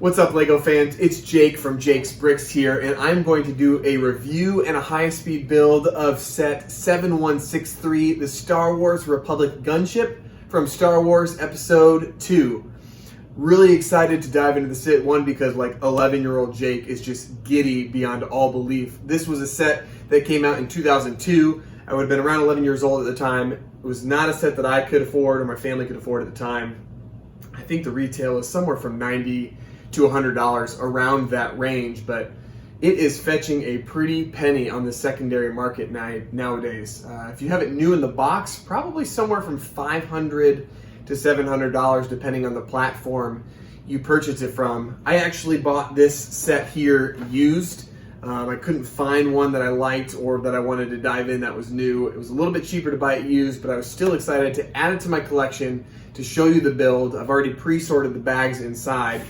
What's up, LEGO fans? It's Jake from Jake's Bricks here, and I'm going to do a review and a high-speed build of set 7163, the Star Wars Republic Gunship from Star Wars Episode 2. Really excited to dive into the set, one, because like 11-year-old Jake is just giddy beyond all belief. This was a set that came out in 2002. I would have been around 11 years old at the time. It was not a set that I could afford or my family could afford at the time. I think the retail is somewhere from $90 to $100, around that range, but it is fetching a pretty penny on the secondary market nowadays. If you have it new in the box, probably somewhere from $500 to $700, depending on the platform you purchase it from. I actually bought this set here used. I couldn't find one that I liked or that I wanted to dive in that was new. It was a little bit cheaper to buy it used, but I was still excited to add it to my collection to show you the build. I've already pre-sorted the bags inside.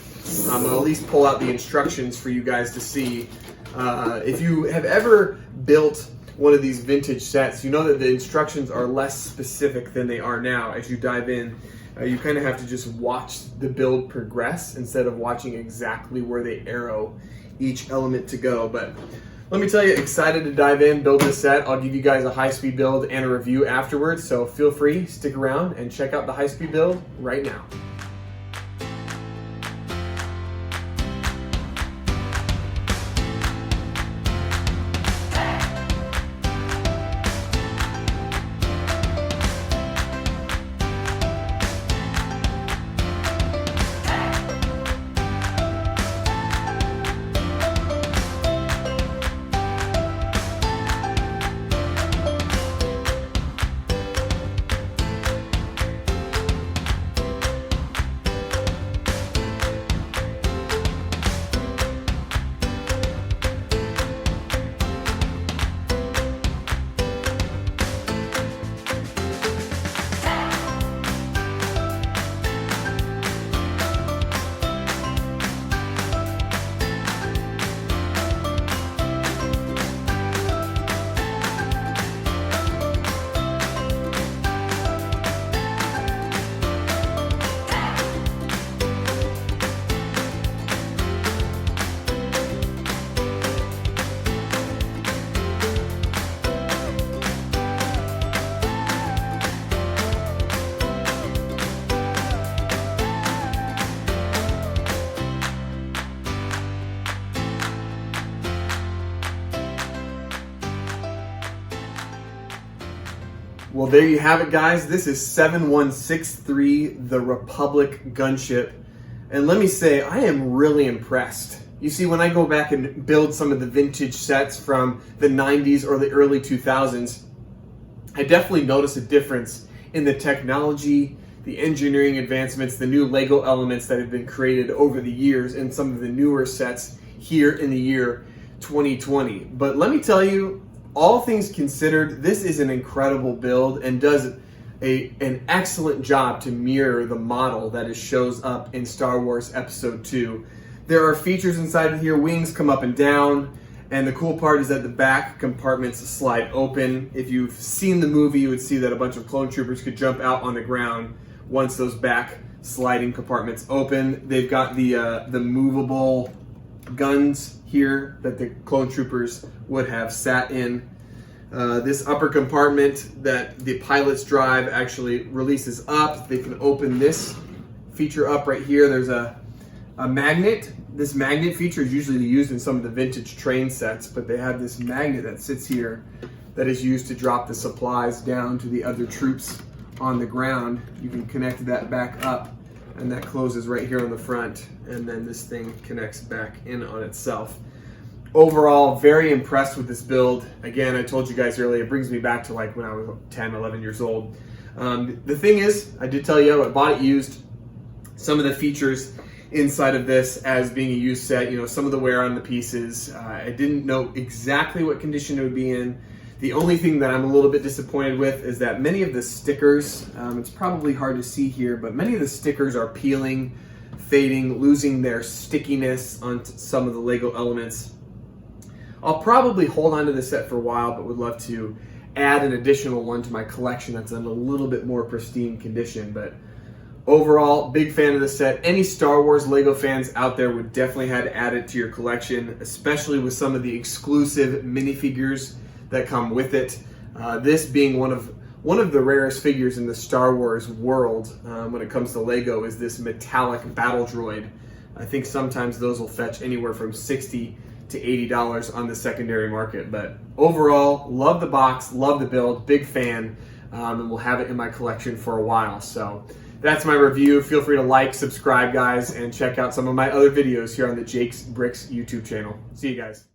I'll at least pull out the instructions for you guys to see. If you have ever built one of these vintage sets, you know that the instructions are less specific than they are now. As you dive in, you kind of have to just watch the build progress instead of watching exactly where they arrow each element to go. But let me tell you, excited to dive in, build this set. I'll give you guys a high-speed build and a review afterwards, so feel free, stick around and check out the high-speed build right now. Well, there you have it, guys. This is 7163, the Republic Gunship. And let me say, I am really impressed. You see, when I go back and build some of the vintage sets from the 90s or the early 2000s, I definitely notice a difference in the technology, the engineering advancements, the new Lego elements that have been created over the years in some of the newer sets here in the year 2020. But let me tell you, all things considered, this is an incredible build and does an excellent job to mirror the model that shows up in Star Wars Episode 2. There are features inside of here. Wings come up and down, and the cool part is that the back compartments slide open. If you've seen the movie, you would see that a bunch of clone troopers could jump out on the ground once those back sliding compartments open. They've got the movable guns here that the clone troopers would have sat in. This upper compartment that the pilots drive actually releases up. They can open this feature up right here. There's a magnet. This magnet feature is usually used in some of the vintage train sets, but they have this magnet that sits here that is used to drop the supplies down to the other troops on the ground. You can connect that back up, and that closes right here on the front, and then this thing connects back in on itself. Overall, very impressed with this build. Again, I told you guys earlier, it brings me back to like when I was 10, 11 years old. The thing is, I did tell you I bought it used. Some of the features inside of this as being a used set, you know, some of the wear on the pieces, I didn't know exactly what condition it would be in. The only thing that I'm a little bit disappointed with is that many of the stickers, it's probably hard to see here, but many of the stickers are peeling, fading, losing their stickiness on some of the Lego elements. I'll probably hold on to this set for a while, but would love to add an additional one to my collection that's in a little bit more pristine condition. But Overall, big fan of the set. Any Star Wars Lego fans out there would definitely have to add it to your collection, especially with some of the exclusive minifigures that come with it. This being one of the rarest figures in the Star Wars world when it comes to Lego is this metallic battle droid. I think sometimes those will fetch anywhere from $60 to $80 on the secondary market. But overall, love the box, love the build, big fan, and we'll have it in my collection for a while. So that's my review. Feel free to like, subscribe, guys, and check out some of my other videos here on the Jake's Bricks YouTube channel. See you guys.